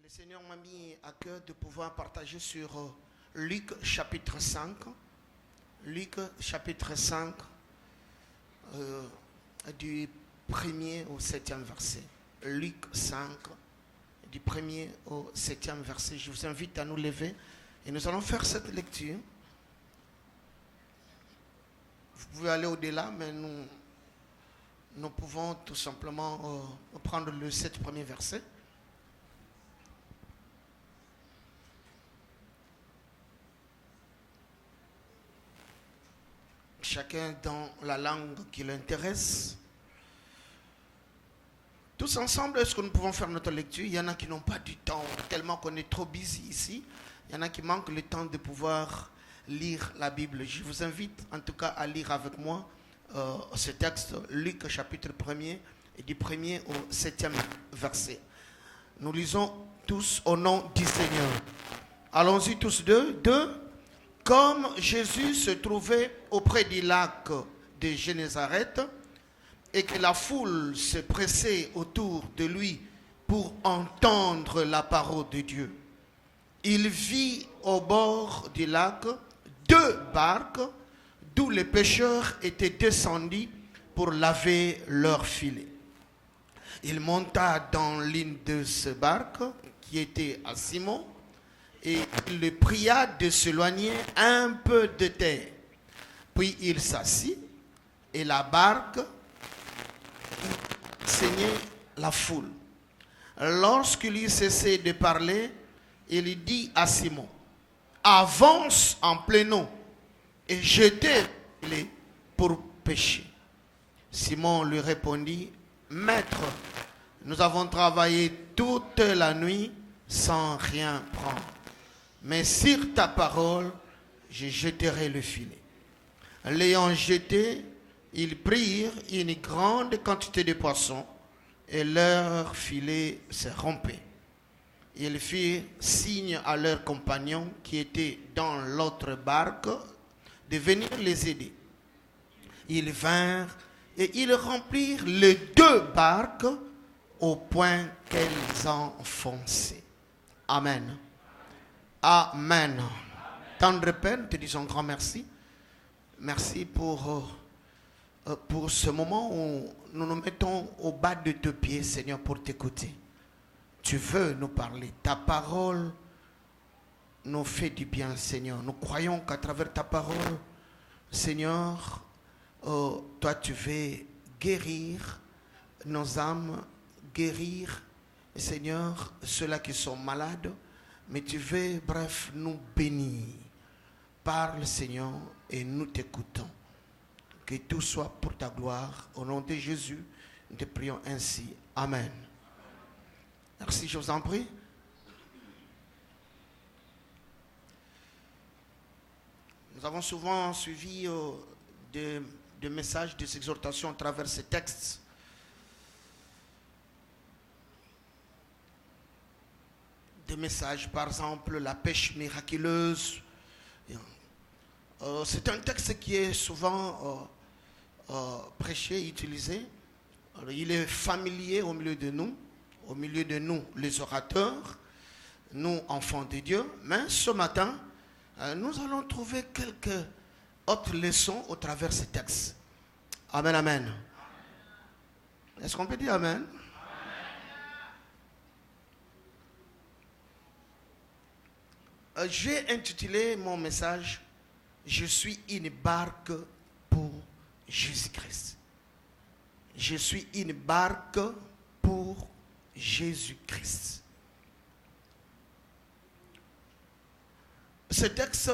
Le Seigneur m'a mis à cœur de pouvoir partager sur Luc chapitre 5. Luc chapitre 5, du 1er au 7e verset. Luc 5, du 1er au 7e verset. Je vous invite à nous lever et nous allons faire cette lecture. Vous pouvez aller au-delà, mais nous pouvons tout simplement prendre le 7 premiers versets. Chacun dans la langue qui l'intéresse. Tous ensemble, est-ce que nous pouvons faire notre lecture? Il y en a qui n'ont pas du temps, tellement qu'on est trop busy ici. Il y en a qui manquent le temps de pouvoir lire la Bible. Je vous invite en tout cas à lire avec moi ce texte, Luc chapitre 1er, et du 1er au 7e verset. Nous lisons tous au nom du Seigneur. Allons-y tous deux. Comme Jésus se trouvait auprès du lac de Génézareth et que la foule se pressait autour de lui pour entendre la parole de Dieu, il vit au bord du lac 2 barques d'où les pêcheurs étaient descendus pour laver leurs filets. Il monta dans l'une de ces barques qui était à Simon et il le pria de s'éloigner un peu de terre. Puis il s'assit et la barque saignait la foule. Lorsqu'il eut cessé de parler, il dit à Simon: avance en pleine eau et jetez-les pour pêcher. Simon lui répondit: Maître, nous avons travaillé toute la nuit sans rien prendre. Mais sur ta parole, je jetterai le filet. L'ayant jeté, ils prirent une grande quantité de poissons et leur filet se rompait. Ils firent signe à leurs compagnons qui étaient dans l'autre barque de venir les aider. Ils vinrent et ils remplirent les 2 barques au point qu'elles enfonçaient. Amen. Amen. Tendre Père, nous te disons grand merci. Merci pour ce moment où nous nous mettons au bas de tes pieds, Seigneur, pour t'écouter. Tu veux nous parler. Ta parole nous fait du bien, Seigneur. Nous croyons qu'à travers ta parole, Seigneur, toi tu veux guérir nos âmes, guérir, Seigneur, ceux-là qui sont malades. Mais tu veux, bref, nous bénir. Parle, Seigneur, et nous t'écoutons. Que tout soit pour ta gloire. Au nom de Jésus, nous te prions ainsi. Amen. Merci, je vous en prie. Nous avons souvent suivi des messages, des exhortations à travers ces textes. Des messages, par exemple, la pêche miraculeuse. C'est un texte qui est souvent prêché, utilisé. Alors, il est familier au milieu de nous, les orateurs, nous, enfants de Dieu. Mais ce matin, nous allons trouver quelques autres leçons au travers de ces textes. Amen, amen. Est-ce qu'on peut dire amen? J'ai intitulé mon message « Je suis une barque pour Jésus-Christ ». Je suis une barque pour Jésus-Christ. Ce texte,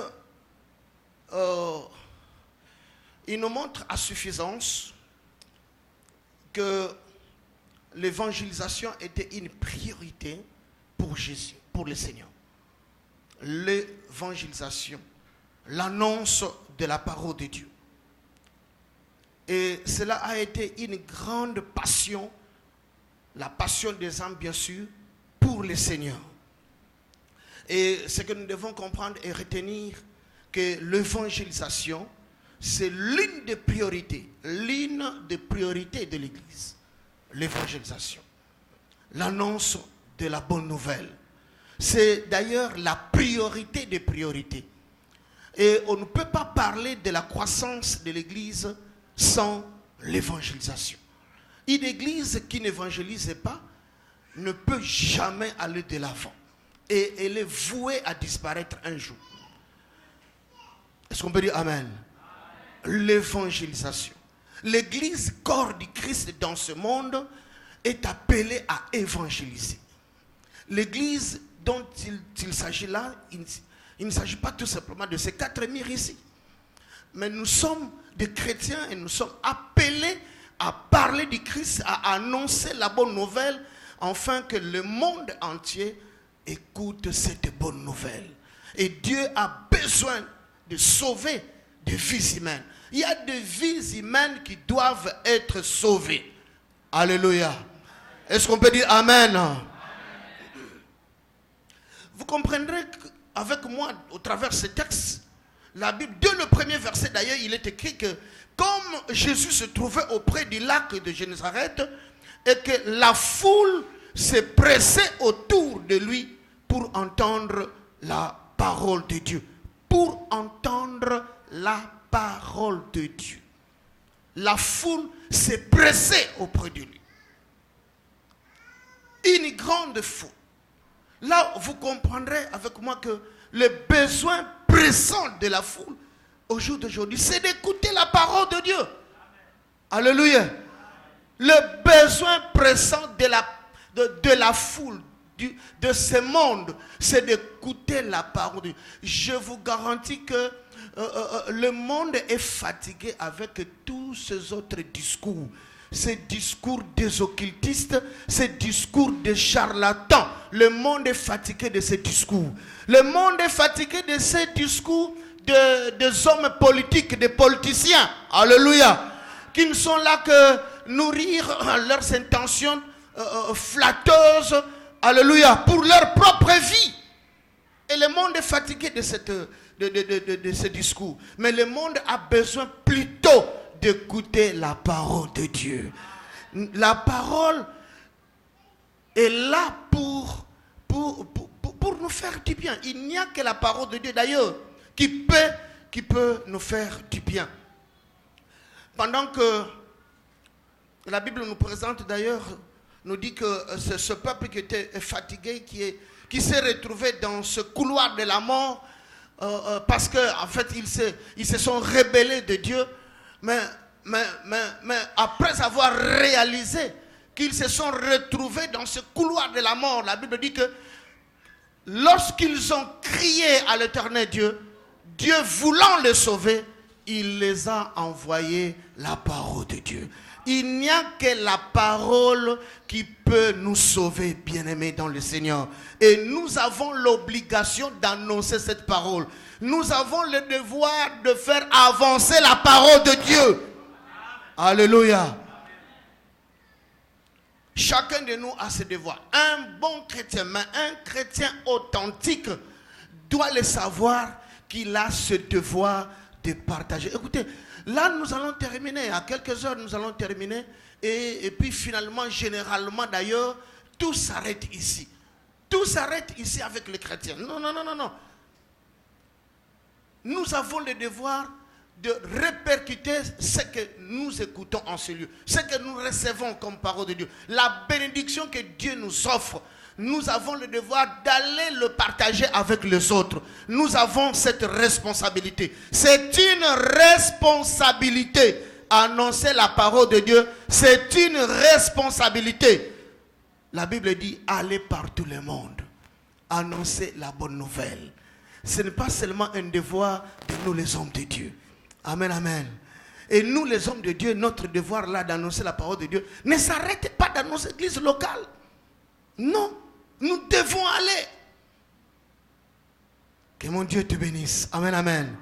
il nous montre à suffisance que l'évangélisation était une priorité pour Jésus, pour le Seigneur. L'évangélisation, l'annonce de la parole de Dieu. Et cela a été une grande passion, la passion des âmes bien sûr, pour le Seigneur. Et ce que nous devons comprendre et retenir, que l'évangélisation, c'est l'une des priorités de l'Église. L'évangélisation, l'annonce de la bonne nouvelle. C'est d'ailleurs la priorité des priorités. Et on ne peut pas parler de la croissance de l'Église sans l'évangélisation. Une Église qui n'évangélise pas ne peut jamais aller de l'avant. Et elle est vouée à disparaître un jour. Est-ce qu'on peut dire Amen? L'évangélisation. L'Église, corps du Christ dans ce monde, est appelée à évangéliser. L'Église dont il s'agit là, il ne s'agit pas tout simplement de ces 4 murs ici. Mais nous sommes des chrétiens et nous sommes appelés à parler du Christ, à annoncer la bonne nouvelle, afin que le monde entier écoute cette bonne nouvelle. Et Dieu a besoin de sauver des vies humaines. Il y a des vies humaines qui doivent être sauvées. Alléluia. Est-ce qu'on peut dire Amen? Vous comprendrez avec moi, au travers de ce texte, la Bible, dès le premier verset d'ailleurs, il est écrit que comme Jésus se trouvait auprès du lac de Génézareth et que la foule s'est pressée autour de lui pour entendre la parole de Dieu. Pour entendre la parole de Dieu. La foule s'est pressée auprès de lui. Une grande foule. Là, vous comprendrez avec moi que le besoin pressant de la foule au jour d'aujourd'hui, c'est d'écouter la parole de Dieu. Alléluia. Le besoin pressant de la foule, de ce monde, c'est d'écouter la parole de Dieu. Je vous garantis que le monde est fatigué avec tous ces autres discours. Ces discours des occultistes, ces discours des charlatans. Le monde est fatigué de ces discours. Le monde est fatigué de ces discours des hommes politiques, des politiciens. Alléluia. Qui ne sont là que nourrir leurs intentions flatteuses. Alléluia. Pour leur propre vie. Et le monde est fatigué de ce discours. Mais le monde a besoin plutôt d'écouter la parole de Dieu. La parole est là pour nous faire du bien. Il n'y a que la parole de Dieu d'ailleurs qui peut nous faire du bien. Pendant que la Bible nous présente d'ailleurs, nous dit que ce peuple qui était fatigué, qui s'est retrouvé dans ce couloir de la mort, parce qu'en fait ils se sont rebellés de Dieu. Mais après avoir réalisé qu'ils se sont retrouvés dans ce couloir de la mort, la Bible dit que lorsqu'ils ont crié à l'Éternel Dieu, Dieu voulant les sauver, il les a envoyé la parole de Dieu. Il n'y a que la parole qui peut nous sauver, bien-aimés dans le Seigneur. Et nous avons l'obligation d'annoncer cette parole. Nous avons le devoir de faire avancer la parole de Dieu. Alléluia. Chacun de nous a ce devoir. Un bon chrétien, mais un chrétien authentique doit le savoir qu'il a ce devoir de partager. Écoutez, là nous allons terminer, à quelques heures nous allons terminer, et puis finalement, généralement d'ailleurs, tout s'arrête ici. Tout s'arrête ici avec les chrétiens. Non. Nous avons le devoir de répercuter ce que nous écoutons en ce lieu, ce que nous recevons comme parole de Dieu, la bénédiction que Dieu nous offre. Nous avons le devoir d'aller le partager avec les autres. Nous avons cette responsabilité. C'est une responsabilité. Annoncer la parole de Dieu, c'est une responsabilité. La Bible dit, allez par tout le monde. Annoncer la bonne nouvelle. Ce n'est pas seulement un devoir de nous les hommes de Dieu. Amen, amen. Et nous les hommes de Dieu, notre devoir là d'annoncer la parole de Dieu ne s'arrête pas dans nos églises locales. Non, nous devons aller. Que mon Dieu te bénisse. Amen, amen.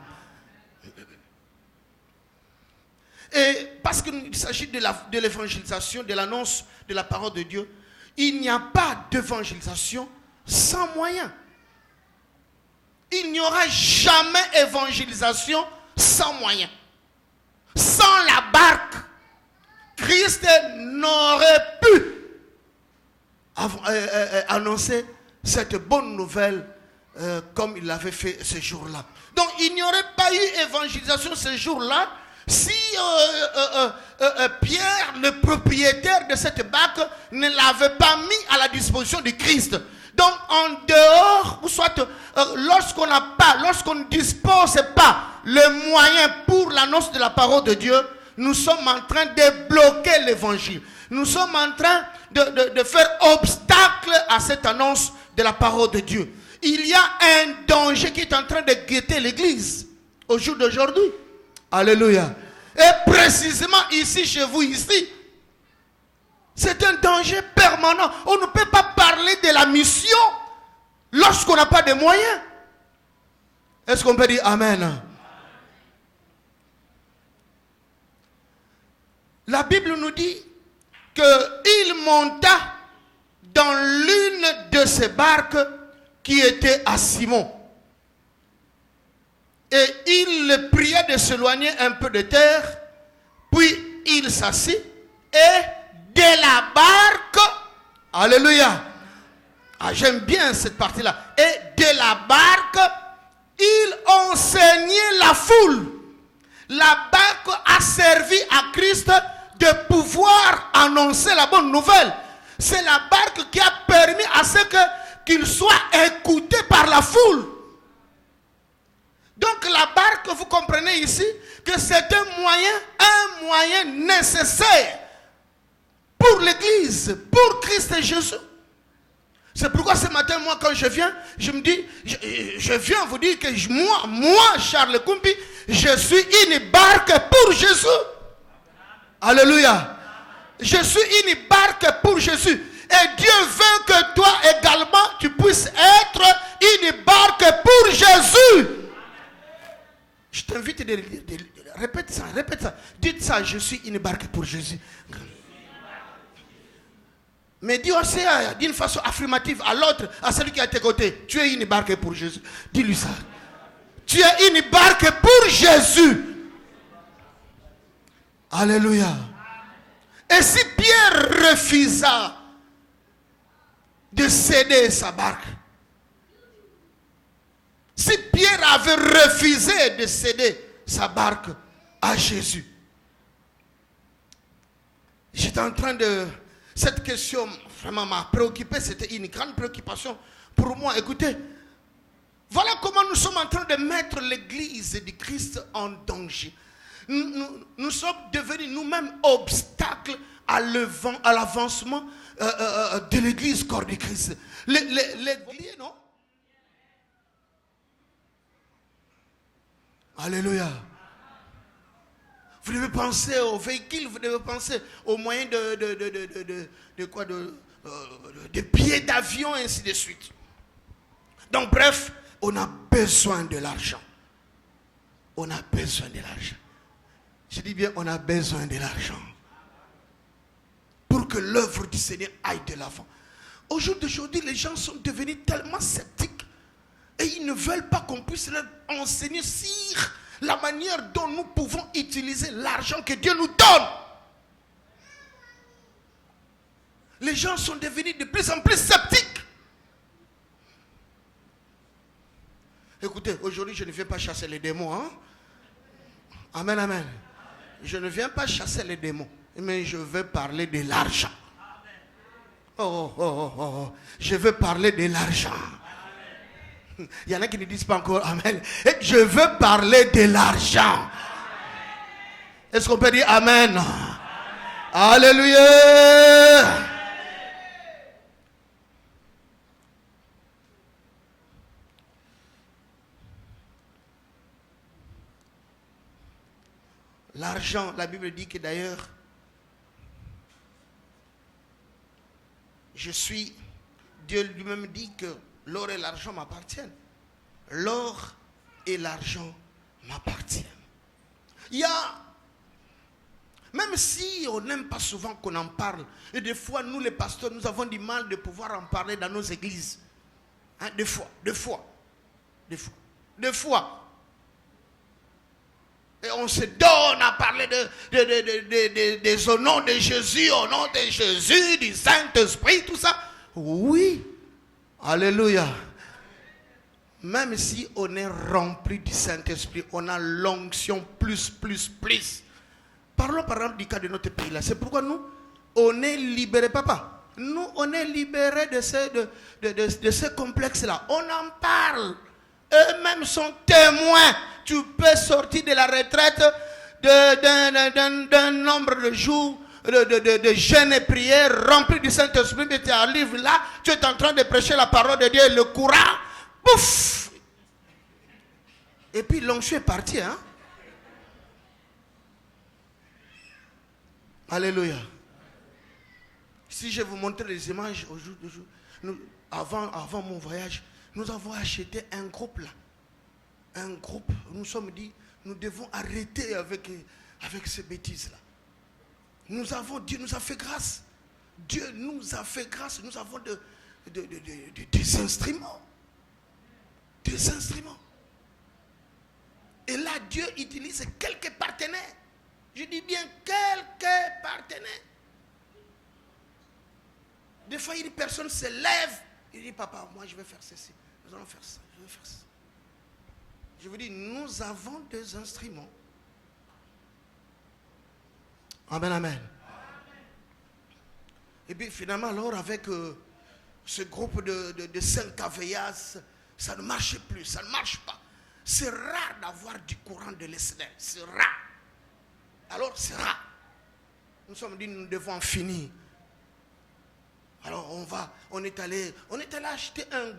Et parce qu'il s'agit de l'évangélisation, de l'annonce de la parole de Dieu, il n'y a pas d'évangélisation sans moyens. Il n'y aura jamais évangélisation sans moyens. Sans la barque, Christ n'aurait pu annoncer cette bonne nouvelle comme il l'avait fait ce jour-là. Donc il n'y aurait pas eu évangélisation ce jour-là si Pierre, le propriétaire de cette barque, ne l'avait pas mis à la disposition de Christ. Donc en dehors, ou soit lorsqu'on ne dispose pas les moyens pour l'annonce de la parole de Dieu, nous sommes en train de bloquer l'évangile. Nous sommes en train de faire obstacle à cette annonce de la parole de Dieu. Il y a un danger qui est en train de guetter l'église au jour d'aujourd'hui. Alléluia. Et précisément ici, chez vous, ici, c'est un danger permanent. On ne peut pas parler de la mission lorsqu'on n'a pas de moyens. Est-ce qu'on peut dire Amen? La Bible nous dit qu'il monta dans l'une de ces barques qui était à Simon. Et il le pria de s'éloigner un peu de terre, puis il s'assit et de la barque, alléluia, j'aime bien cette partie-là, et de la barque, il enseignait la foule. La barque a servi à Christ de pouvoir annoncer la bonne nouvelle. C'est la barque qui a permis à ce qu'il soit écouté par la foule. Donc la barque, vous comprenez ici, que c'est un moyen nécessaire pour l'Église, pour Christ et Jésus. C'est pourquoi ce matin, moi, quand je viens, je me dis, je viens vous dire que moi, Charles Kumpi, je suis une barque pour Jésus. Alléluia. Je suis une barque pour Jésus. Et Dieu veut que toi également, tu puisses être une barque pour Jésus. Je t'invite à répète ça. Dites ça, je suis une barque pour Jésus. Mais dis aussi d'une façon affirmative à l'autre, à celui qui est à tes côtés, tu es une barque pour Jésus. Dis-lui ça. Tu es une barque pour Jésus. Alléluia. Et si Pierre refusa de céder sa barque, si Pierre avait refusé de céder sa barque à Jésus, j'étais en train de... Cette question vraiment m'a préoccupé, c'était une grande préoccupation pour moi. Écoutez, voilà comment nous sommes en train de mettre l'église du Christ en danger. Nous sommes devenus nous-mêmes obstacles à l'avancement de l'église corps du Christ. L'église, non? Alléluia. Vous devez penser aux véhicules, vous devez penser aux moyens de billets d'avion, et ainsi de suite. Donc bref, on a besoin de l'argent. On a besoin de l'argent. Je dis bien, on a besoin de l'argent. Pour que l'œuvre du Seigneur aille de l'avant. Au jour d'aujourd'hui, les gens sont devenus tellement sceptiques. Et ils ne veulent pas qu'on puisse leur enseigner sur la manière dont nous pouvons utiliser l'argent que Dieu nous donne. Les gens sont devenus de plus en plus sceptiques. Écoutez, aujourd'hui, je ne viens pas chasser les démons. Hein? Amen, amen. Je ne viens pas chasser les démons, mais je veux parler de l'argent. Je veux parler de l'argent. Il y en a qui ne disent pas encore Amen. Et je veux parler de l'argent. Est-ce qu'on peut dire Amen? Alléluia. L'argent, la Bible dit que d'ailleurs, Dieu lui-même dit que l'or et l'argent m'appartiennent. L'or et l'argent m'appartiennent. Il y a, même si on n'aime pas souvent qu'on en parle, et des fois, nous les pasteurs, nous avons du mal de pouvoir en parler dans nos églises. Hein, des fois. Et on se donne à parler au nom de Jésus, au nom de Jésus, du Saint-Esprit, tout ça. Oui, Alléluia. Même si on est rempli du Saint-Esprit, on a l'onction plus. Parlons par exemple du cas de notre pays là. C'est pourquoi nous, on est libérés, papa. Nous, on est libérés de ce complexe-là. On en parle. Eux-mêmes sont témoins. Tu peux sortir de la retraite d'un nombre de jours de jeûne et prière rempli du Saint-Esprit, mais tu arrives là, tu es en train de prêcher la parole de Dieu, et le courant, pouf! Et puis l'onction est parti, hein? Alléluia. Si je vous montre les images au jour, avant mon voyage, nous avons acheté un groupe là. Un groupe, nous sommes dit, nous devons arrêter avec ces bêtises-là. Dieu nous a fait grâce. Dieu nous a fait grâce. Nous avons des instruments. Des instruments. Et là, Dieu utilise quelques partenaires. Je dis bien quelques partenaires. Des fois, une personne se lève. Il dit, papa, moi je vais faire ceci. Nous allons faire ça. Je vais faire ça. Je vous dis, nous avons des instruments. Amen, amen. Et puis finalement, alors avec ce groupe de 5 caveillages, ça ne marche plus, ça ne marche pas. C'est rare d'avoir du courant de l'Esnel, c'est rare. Alors c'est rare. Nous sommes dit, nous devons en finir. Alors on est allé acheter un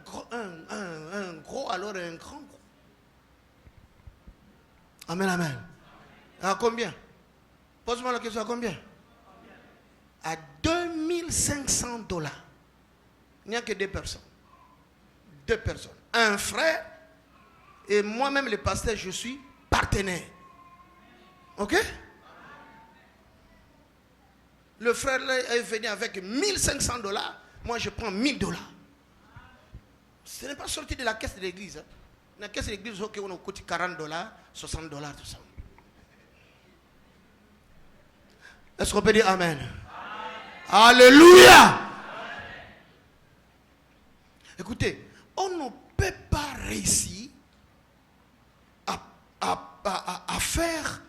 gros, alors un grand gros. Amen, amen. À combien? Pose-moi la question, à combien? À $2500. Il n'y a que 2 personnes. 2 personnes. Un frère et moi-même le pasteur, je suis partenaire. Ok? Le frère là est venu avec $1500. Moi je prends $1000. Ce n'est pas sorti de la caisse de l'église. Hein. La caisse de l'église, ok, on a coûté $40, $60, tout ça. Est-ce qu'on peut dire amen? Alléluia! Amen. Écoutez, on ne peut pas réussir à faire,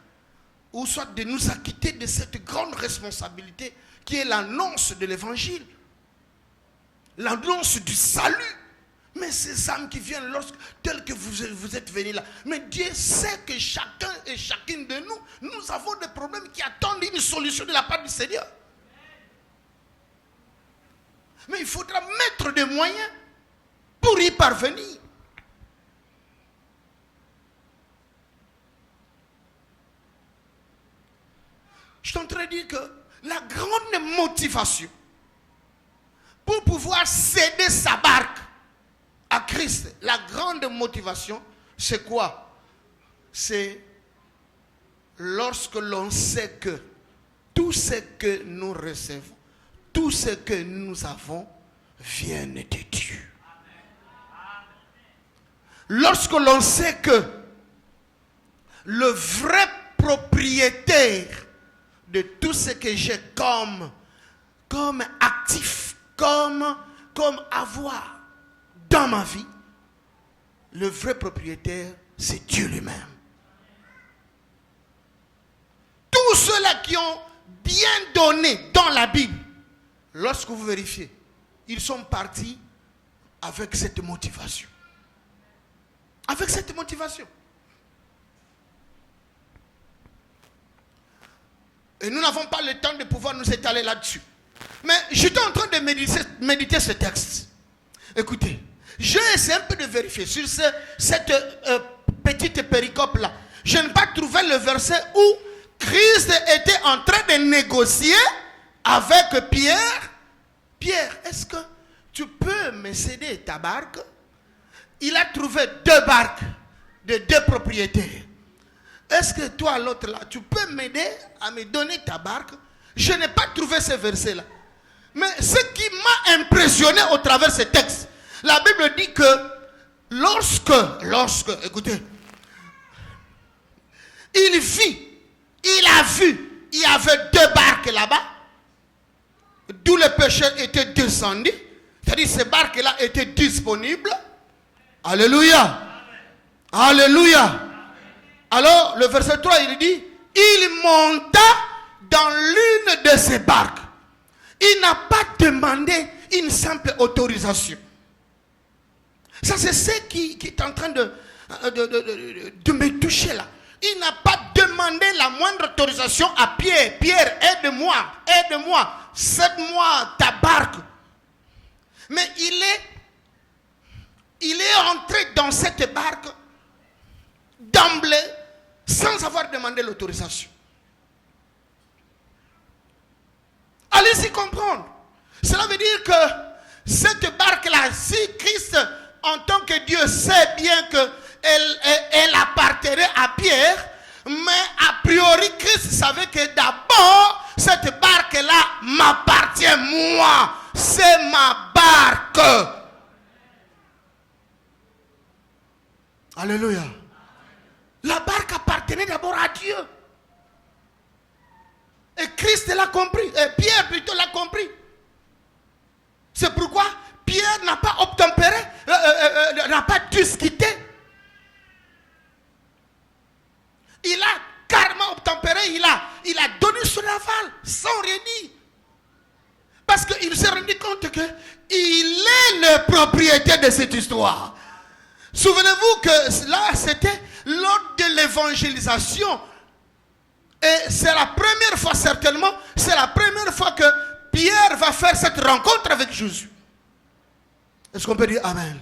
ou soit de nous acquitter de cette grande responsabilité qui est l'annonce de l'évangile, l'annonce du salut. Mais ces âmes qui viennent telles que vous êtes venus là. Mais Dieu sait que chacun et chacune de nous avons des problèmes qui attendent une solution de la part du Seigneur. Mais il faudra mettre des moyens pour y parvenir. Je suis en train de dire que la grande motivation pour pouvoir céder sa barque à Christ, la grande motivation, c'est quoi? C'est lorsque l'on sait que tout ce que nous recevons, tout ce que nous avons, viennent de Dieu. Lorsque l'on sait que le vrai propriétaire de tout ce que j'ai comme actif, comme avoir dans ma vie, le vrai propriétaire, c'est Dieu lui-même. Tous ceux-là qui ont bien donné dans la Bible, lorsque vous vérifiez, ils sont partis avec cette motivation. Avec cette motivation. Et nous n'avons pas le temps de pouvoir nous étaler là-dessus. Mais j'étais en train de méditer ce texte. Écoutez, j'ai essayé un peu de vérifier sur cette petite péricope-là. Je n'ai pas trouvé le verset où Christ était en train de négocier avec Pierre. Pierre, est-ce que tu peux me céder ta barque? Il a trouvé 2 barques de 2 propriétaires. Est-ce que toi, l'autre là, tu peux m'aider à me donner ta barque? Je n'ai pas trouvé ce verset-là. Mais ce qui m'a impressionné au travers de ce texte, la Bible dit que lorsque, écoutez, il a vu, il y avait 2 barques là-bas, d'où le pécheur était descendu. C'est-à-dire ces barques-là étaient disponibles. Alléluia. Alléluia. Alors, le verset 3, il dit, il monta dans l'une de ces barques. Il n'a pas demandé une simple autorisation. Ça, c'est ce qui est en train de me toucher là. Il n'a pas demandé la moindre autorisation à Pierre. Pierre, aide-moi, aide-moi, cède-moi ta barque. Mais il est entré dans cette barque d'emblée sans avoir demandé l'autorisation. Allez-y comprendre. Cela veut dire que cette barque-là, si Christ, en tant que Dieu, sait bien qu'elle appartenait à Pierre, mais a priori, Christ savait que d'abord, cette barque-là m'appartient moi. C'est ma barque. Alléluia. La barque appartenait d'abord à Dieu. Et Christ l'a compris. Et Pierre plutôt l'a compris. C'est pourquoi Pierre n'a pas obtempéré, n'a pas discuté. Il a carrément obtempéré, il a donné son aval sans rien dire. Parce qu'il s'est rendu compte qu'il est le propriétaire de cette histoire. Souvenez-vous que là, c'était lors de l'évangélisation. Et c'est la première fois, certainement, c'est la première fois que Pierre va faire cette rencontre avec Jésus. Est-ce qu'on peut dire Amen? Amen.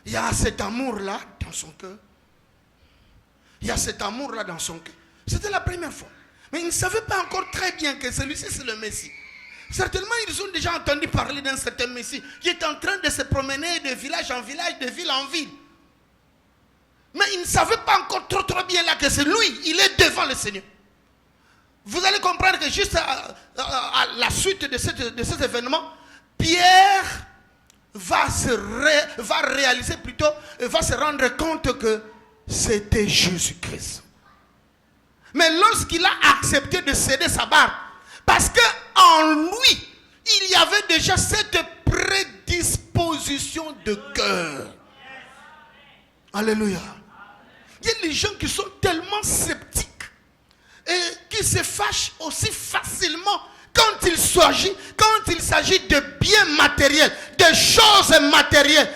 Il y a cet amour-là dans son cœur. Il y a cet amour-là dans son cœur. C'était la première fois. Mais il ne savait pas encore très bien que celui-ci, c'est le Messie. Certainement, ils ont déjà entendu parler d'un certain Messie qui est en train de se promener de village en village, de ville en ville. Mais ils ne savaient pas encore trop bien là que c'est lui. Il est devant le Seigneur. Vous allez comprendre que juste à la suite de cet événement, Pierre va réaliser plutôt, va se rendre compte que c'était Jésus-Christ. Mais lorsqu'il a accepté de céder sa barque, parce qu'en lui, il y avait déjà cette prédisposition de cœur. Alléluia. Il y a des gens qui sont tellement sceptiques et qui se fâchent aussi facilement quand il s'agit de biens matériels, de choses matérielles.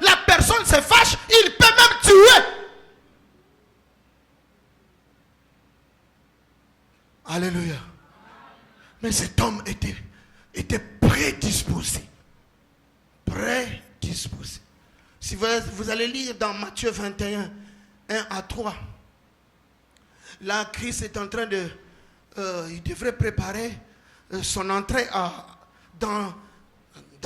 La personne se fâche, il peut même tuer. Alléluia. Mais cet homme était prédisposé. Prédisposé. Si vous allez lire dans Matthieu 21, 1 à 3, là, Christ est en train de... il devrait préparer son entrée dans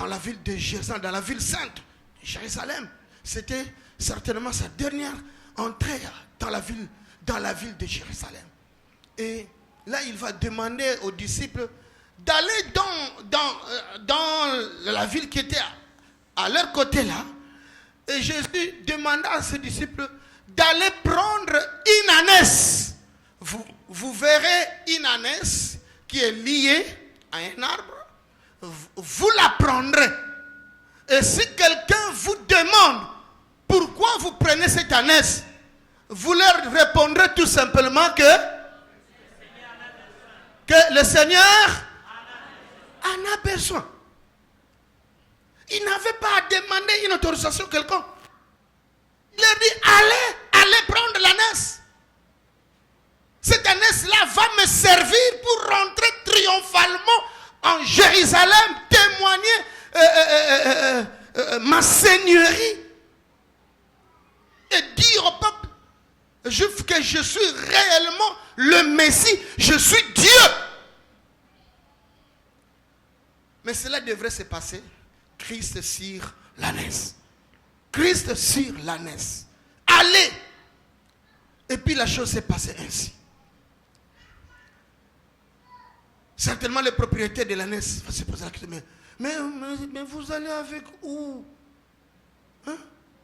la ville de Jérusalem, dans la ville sainte de Jérusalem. C'était certainement sa dernière entrée dans la ville de Jérusalem. Et là, il va demander aux disciples d'aller dans la ville qui était à leur côté là. Et Jésus demanda à ses disciples d'aller prendre une ânesse. Vous verrez une ânesse qui est liée à un arbre. Vous la prendrez. Et si quelqu'un vous demande pourquoi vous prenez cette ânesse, vous leur répondrez tout simplement que le Seigneur en a besoin. Il n'avait pas à demander une autorisation quelconque. Il leur dit, allez prendre l'ânesse. Cette ânesse-là va me servir pour rentrer triomphalement en Jérusalem, témoigner ma seigneurie et dire au peuple juif que je suis réellement le Messie, je suis Dieu. Mais cela devrait se passer. Christ sur l'ânesse. Christ sur l'ânesse. Allez. Et puis la chose s'est passée ainsi. Certainement le propriétaire de l'ânesse va se poser la question. Mais vous allez avec où? Hein?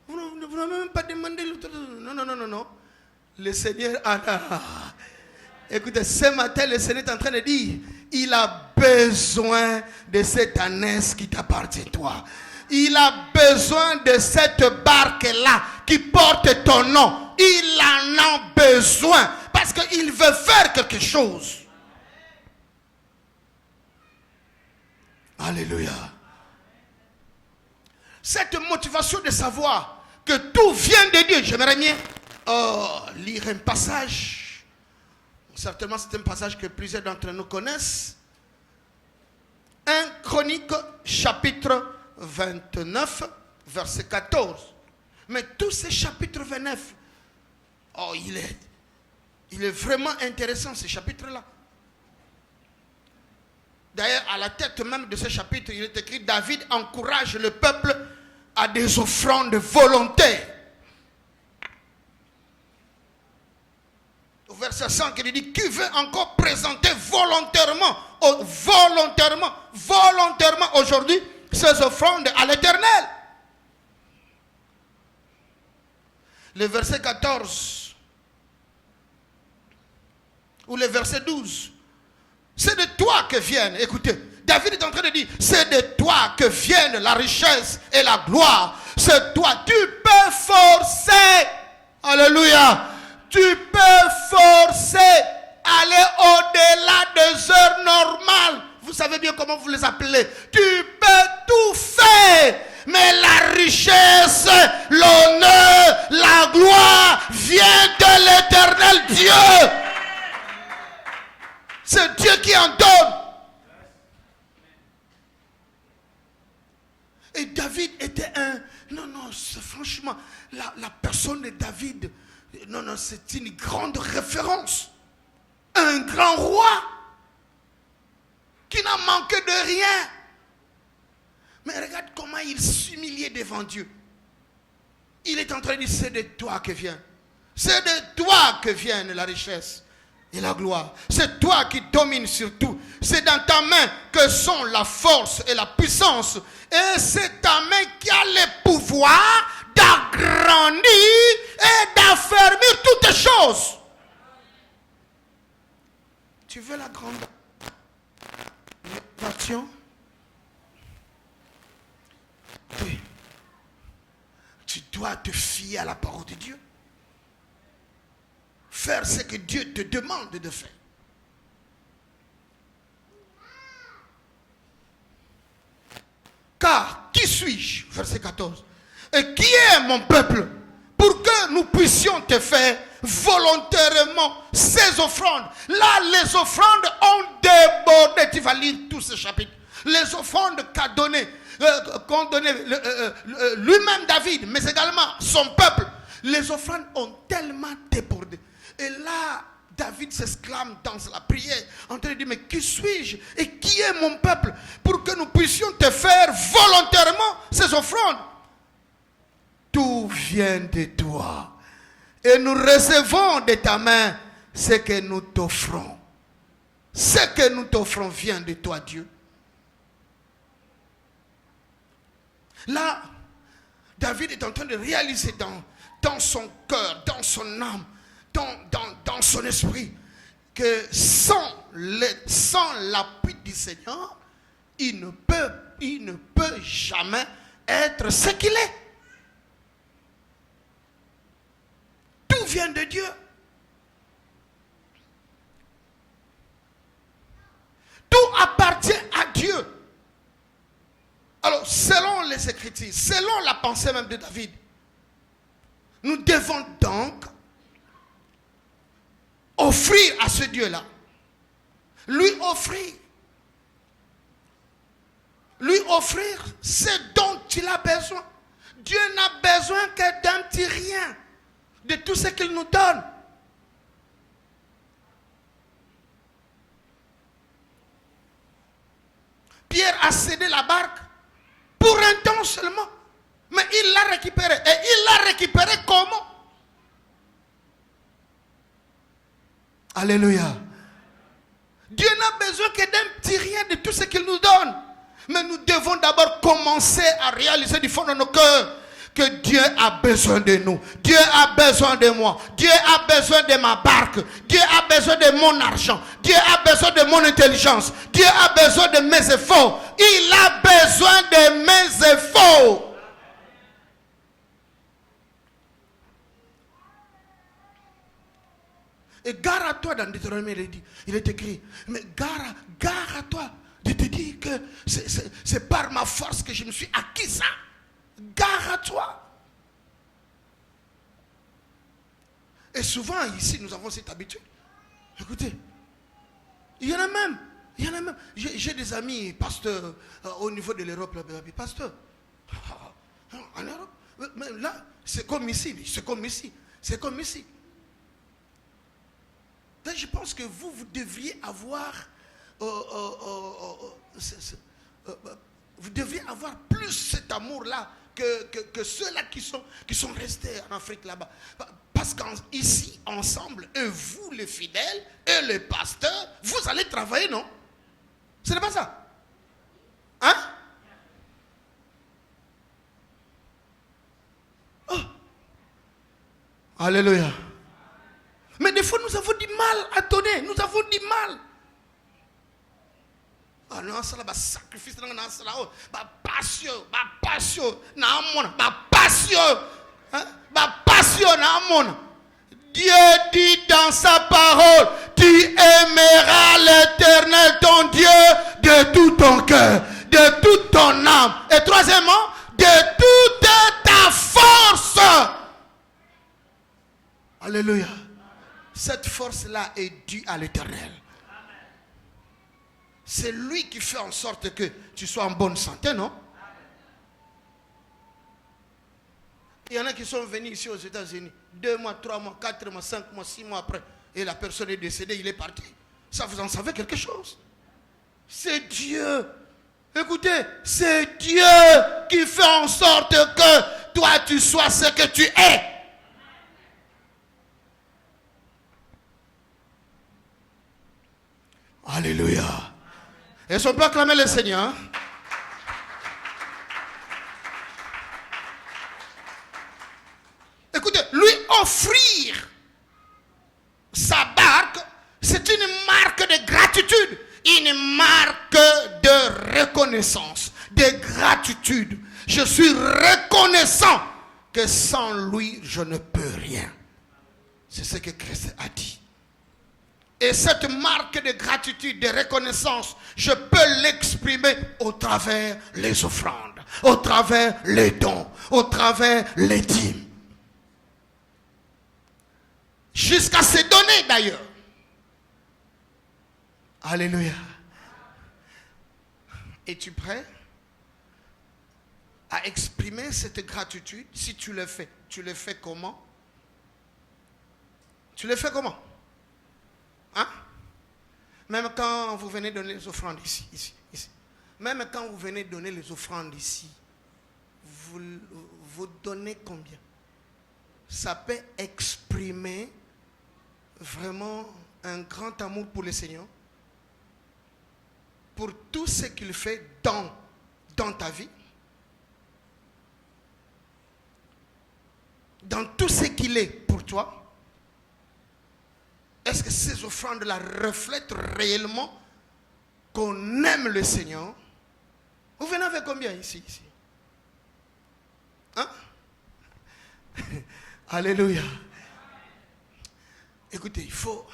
Vous n'avez même pas demandé l'autorisation. Non. Le Seigneur en a. Écoutez, ce matin, le Seigneur est en train de dire, il a besoin de cette ânesse qui t'appartient, toi. Il a besoin de cette barque-là qui porte ton nom. Il en a besoin parce qu'il veut faire quelque chose. Alléluia. Cette motivation de savoir que tout vient de Dieu. J'aimerais bien lire un passage. Certainement, c'est un passage que plusieurs d'entre nous connaissent. 1 Chronique, chapitre 29, verset 14. Mais tous ces chapitres 29, il est vraiment intéressant, ce chapitre-là. D'ailleurs, à la tête même de ce chapitre, il est écrit, David encourage le peuple à des offrandes volontaires. Au verset 5, il dit, qui veut encore présenter volontairement aujourd'hui ses offrandes à l'Éternel. Le verset 14 ou le verset 12, c'est de toi que viennent, écoutez, David est en train de dire, c'est de toi que viennent la richesse et la gloire. C'est toi, tu peux forcer, alléluia, tu peux forcer, aller au-delà des heures normales. Vous savez bien comment vous les appelez. Tu peux tout faire, mais la richesse, l'honneur, la gloire vient de l'Éternel Dieu. C'est Dieu qui en donne. Et David était franchement, la personne de David, c'est une grande référence. Un grand roi qui n'a manqué de rien. Mais regarde comment il s'humiliait devant Dieu. Il est en train de dire, c'est de toi que vient. C'est de toi que vient la richesse et la gloire. C'est toi qui domines sur tout. C'est dans ta main que sont la force et la puissance. Et c'est ta main qui a le pouvoir d'agrandir et d'affermir toutes les choses. Tu veux la grande nation? Oui. Tu dois te fier à la parole de Dieu. Faire ce que Dieu te demande de faire. Car qui suis-je? Verset 14. Et qui est mon peuple pour que nous puissions te faire volontairement ces offrandes? Là, les offrandes ont débordé. Tu vas lire tout ce chapitre. Les offrandes qu'ont donné lui-même David, mais également son peuple. Les offrandes ont tellement débordé. Et là, David s'exclame dans la prière en train de dire, mais qui suis-je et qui est mon peuple pour que nous puissions te faire volontairement ces offrandes? Tout vient de toi. Et nous recevons de ta main ce que nous t'offrons. Ce que nous t'offrons vient de toi, Dieu. Là, David est en train de réaliser dans son cœur, dans son âme, dans son esprit, que sans l'appui du Seigneur, il ne peut jamais être ce qu'il est. Tout vient de Dieu. Tout appartient à Dieu. Alors, selon les Écritures, selon la pensée même de David, nous devons donc offrir à ce Dieu-là. Lui offrir ce dont il a besoin. Dieu n'a besoin que d'un petit rien de tout ce qu'il nous donne. Pierre a cédé la barque pour un temps seulement. Mais il l'a récupéré. Et il l'a récupéré comment? Alléluia. Dieu n'a besoin que d'un petit rien de tout ce qu'il nous donne. Mais nous devons d'abord commencer à réaliser du fond de nos cœurs que Dieu a besoin de nous. Dieu a besoin de moi. Dieu a besoin de ma barque. Dieu a besoin de mon argent. Dieu a besoin de mon intelligence. Dieu a besoin de mes efforts. Il a besoin de mes efforts. Et gare à toi dans Deutéronome, il est écrit, mais gare à toi de te dire que c'est par ma force que je me suis acquis ça. Gare à toi. Et souvent ici, nous avons cette habitude. Écoutez, il y en a même. J'ai des amis pasteurs au niveau de l'Europe, pasteurs. En Europe, mais là, c'est comme ici. Donc, je pense que vous devriez avoir vous devriez avoir plus cet amour-là que ceux-là qui sont restés en Afrique là-bas. Parce qu'ici, ensemble, et vous les fidèles, et les pasteurs, vous allez travailler, non? Ce n'est pas ça? Hein? Oh. Alléluia. Mais des fois, nous avons du mal à donner. Nous avons du mal. Ah non, ça là, sacrifice, passion. Dieu dit dans sa parole, tu aimeras l'Éternel ton Dieu de tout ton cœur, de toute ton âme. Et troisièmement, de toute ta force. Alléluia. Cette force-là est due à l'Éternel. C'est lui qui fait en sorte que tu sois en bonne santé, non? Il y en a qui sont venus ici aux États-Unis 2 mois, 3 mois, 4 mois, 5 mois, 6 mois après. Et la personne est décédée, il est parti. Ça, vous en savez quelque chose? C'est Dieu. Écoutez, c'est Dieu qui fait en sorte que toi, tu sois ce que tu es. Alléluia. Est-ce qu'on peut acclamer le Seigneur? Écoutez, lui offrir sa barque, c'est une marque de gratitude, une marque de reconnaissance, de gratitude. Je suis reconnaissant que sans lui, je ne peux rien. C'est ce que Christ a dit. Et cette marque de gratitude, de reconnaissance, je peux l'exprimer au travers les offrandes, au travers les dons, au travers les dîmes. Jusqu'à se donner d'ailleurs. Alléluia. Es-tu prêt à exprimer cette gratitude? Si tu le fais comment? Tu le fais comment? Hein? Même quand vous venez donner les offrandes ici. Même quand vous venez donner les offrandes ici, vous donnez combien? Ça peut exprimer vraiment un grand amour pour le Seigneur, pour tout ce qu'il fait dans ta vie, dans tout ce qu'il est pour toi. Est-ce que ces offrandes-là reflètent réellement qu'on aime le Seigneur? Vous venez avec combien ici? Hein? Alléluia. Écoutez, il faut...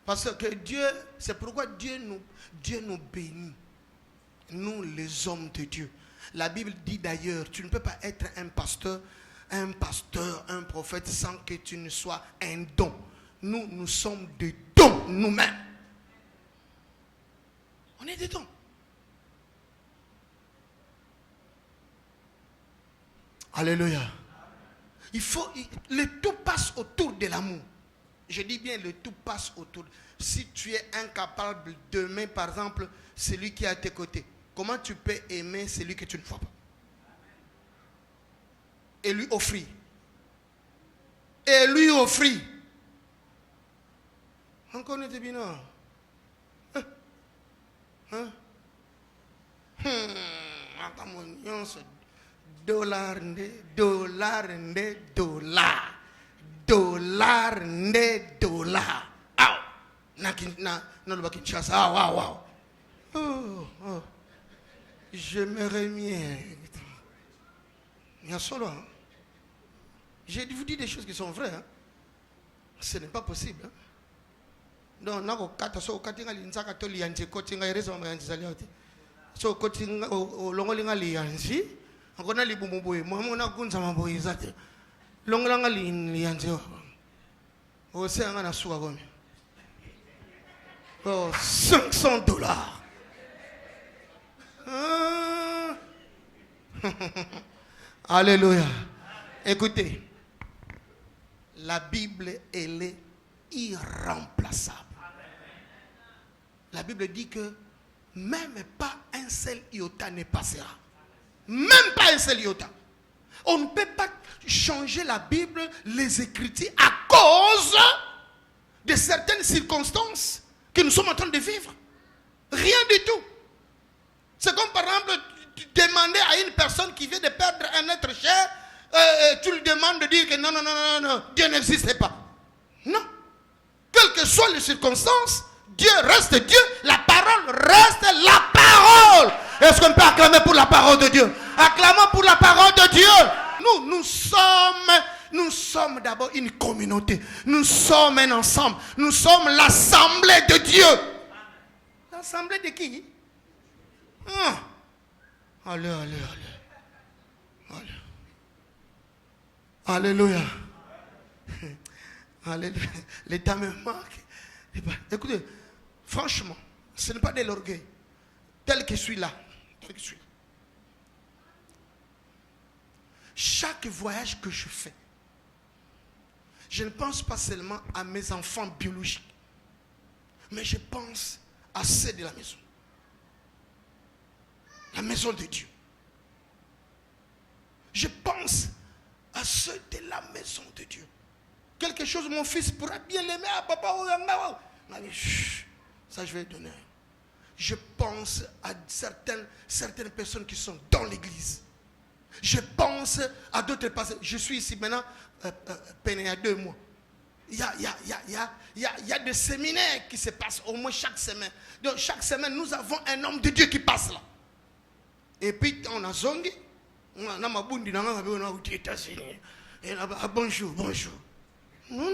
Parce que Dieu, c'est pourquoi Dieu nous bénit. Nous, les hommes de Dieu. La Bible dit d'ailleurs, tu ne peux pas être un pasteur, un prophète sans que tu ne sois un don. Nous sommes des dons nous-mêmes. On est des dons. Alléluia. Le tout passe autour de l'amour. Je dis bien, le tout passe autour. Si tu es incapable d'aimer, par exemple, celui qui est à tes côtés, comment tu peux aimer celui que tu ne vois pas? Et lui offrir. Encore n'était bien. Dollar, dollar, dollar. Dollar, dollar. Ah, na Kinshasa. Ah, wow. Oh. Je me remets. Il y a solo. Hein? J'ai vous dit des choses qui sont vraies. Hein? Ce n'est pas possible. Hein? Donc, nako kata so katinga linzaka to lianze kotinga ireso mayanzi zalioti. So kotinga longolinga lianzi, ngona libumuboy, momona kunza maboy zate. Longolanga lianze. O se anga na suka komi. Oh, $500. Alléluia. Écoutez, la Bible, elle est irremplaçable. La Bible dit que même pas un seul iota ne passera. Même pas un seul iota. On ne peut pas changer la Bible, les Écritures, à cause de certaines circonstances que nous sommes en train de vivre. Rien du tout. C'est comme par exemple, demander à une personne qui vient de perdre un être cher, tu lui demandes de dire que non, Dieu n'existe pas. Non. Quelles que soient les circonstances, Dieu reste Dieu, la parole reste la parole. Est-ce qu'on peut acclamer pour la parole de Dieu? Acclamons pour la parole de Dieu. Nous sommes d'abord une communauté. Nous sommes un ensemble. Nous sommes l'assemblée de Dieu. L'assemblée de qui? Allez. Alléluia. Alléluia. L'état me manque. Écoutez, franchement, ce n'est pas de l'orgueil. Tel que je suis là. Chaque voyage que je fais, je ne pense pas seulement à mes enfants biologiques, mais je pense à ceux de la maison. La maison de Dieu. Je pense à ceux de la maison de Dieu. Quelque chose, mon fils pourra bien l'aimer. Ah, papa, ça je vais donner. Je pense à certaines personnes qui sont dans l'église. Je pense à d'autres personnes. Je suis ici maintenant, il y a 2 mois. Il y a des séminaires qui se passent au moins chaque semaine. Donc chaque semaine, nous avons un homme de Dieu qui passe là. Et puis on a zongi. On a mabundi na nganga beo na aux États-Unis. Et là bonjour. Non.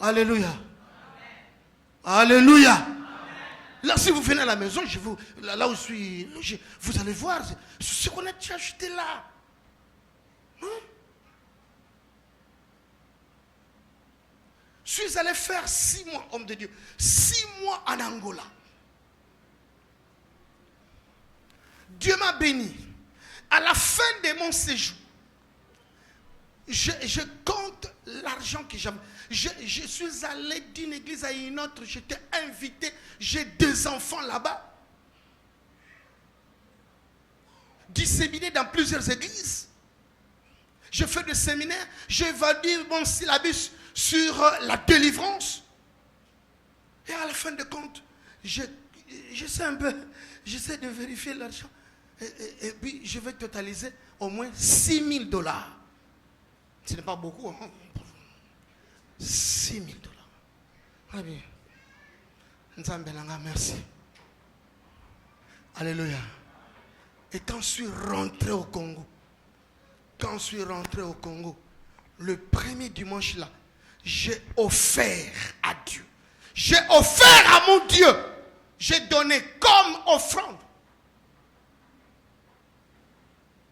Alléluia. Alléluia. Là, si vous venez à la maison, là où je suis logé, vous allez voir ce qu'on a déjà acheté là. Hein? Je suis allé faire 6 mois, homme de Dieu, 6 mois en Angola. Dieu m'a béni. À la fin de mon séjour, je compte l'argent que j'avais. Je suis allé d'une église à une autre, j'étais invité, j'ai 2 enfants là-bas, disséminés dans plusieurs églises. Je fais des séminaires, j'évalue mon syllabus sur la délivrance. Et à la fin de compte, je sais un peu, j'essaie de vérifier l'argent. Et puis je vais totaliser au moins $6,000. Ce n'est pas beaucoup, hein? $6,000. Très bien. Merci. Alléluia. Et quand je suis rentré au Congo, le premier dimanche là, j'ai offert à Dieu. J'ai offert à mon Dieu. J'ai donné comme offrande.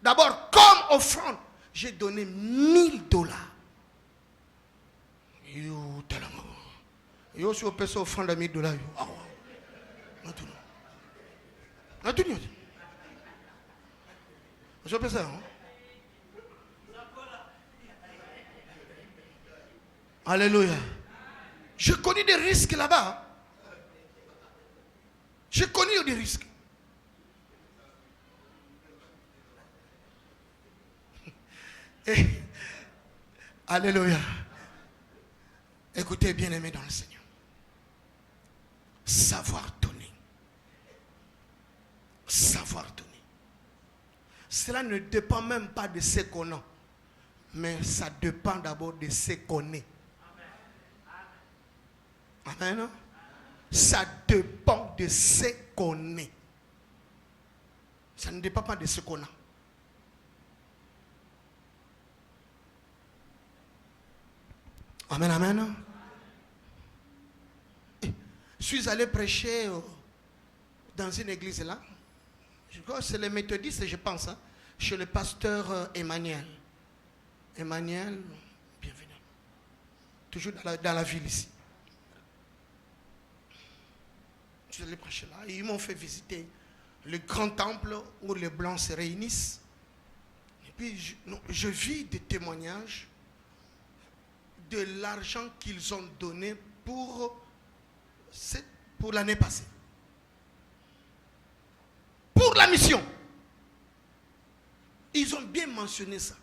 D'abord, comme offrande, j'ai donné $1,000. Yo si on peut s'offrande à $1,000. Je peux ça, hein? Alléluia. Je connais des risques là-bas. Je connais des risques. Et, alléluia. Écoutez, bien-aimés dans le Seigneur. Savoir donner. Savoir donner. Cela ne dépend même pas de ce qu'on a, mais ça dépend d'abord de ce qu'on est. Amen. Ça dépend de ce qu'on est. Ça ne dépend pas de ce qu'on a. Amen, amen. Je suis allé prêcher dans une église là. Je crois que c'est les méthodistes, je pense, hein, chez le pasteur Emmanuel. Emmanuel, bienvenue. Toujours dans la ville ici. Je suis allé prêcher là. Et ils m'ont fait visiter le grand temple où les blancs se réunissent. Et puis je vis des témoignages de l'argent qu'ils ont donné pour l'année passée. Pour la mission. Ils ont bien mentionné ça.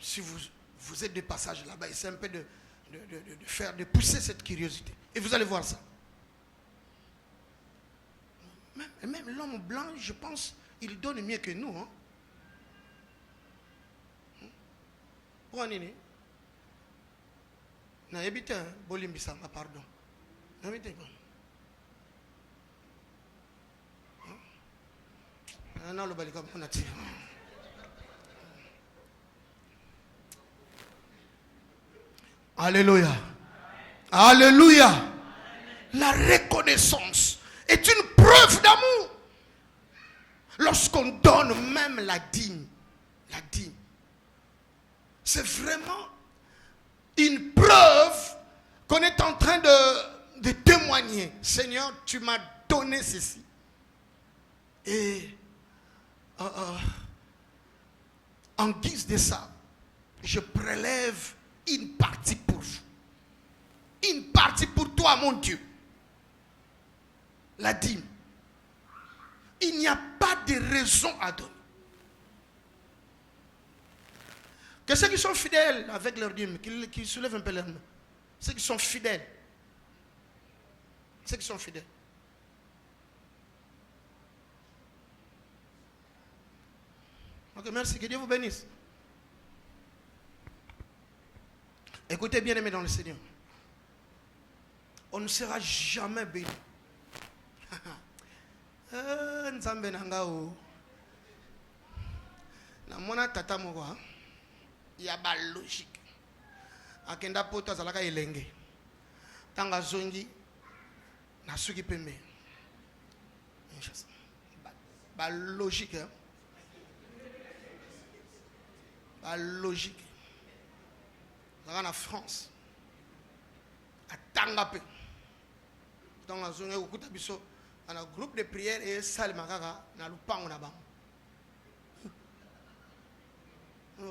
Si vous êtes de passage là-bas, essayez un peu de pousser cette curiosité. Et vous allez voir ça. Même l'homme blanc, je pense, il donne mieux que nous. Hein? Pourquoi nini? Na habité Bolimbisanga, pardon. Na habité quoi? Non, le balikam on a tiré. Alléluia. Alléluia. La reconnaissance est une preuve d'amour. Lorsqu'on donne même la dîme. La dîme. C'est vraiment une preuve qu'on est en train de témoigner. Seigneur, tu m'as donné ceci. Et en guise de ça, je prélève une partie pour vous. Une partie pour toi, mon Dieu. La dîme. Il n'y a pas de raison à donner. Que ceux qui sont fidèles avec leur dîme, qui soulèvent un peu leur main. Ceux qui sont fidèles. Ceux qui sont fidèles. Ok, merci. Que Dieu vous bénisse. Écoutez, bien aimés dans le Seigneur. On ne sera jamais béni. Nzambe nangao. Na mona tata moko. Il y a ba logique. Akenda poto zalaka elenge. Tanga zongi na suki pembe. Ba logique. Hein? Ba logique. Dans la France. À Tangape. Dans la zone où il y a un groupe de prière et salle makaka na lupango na bango.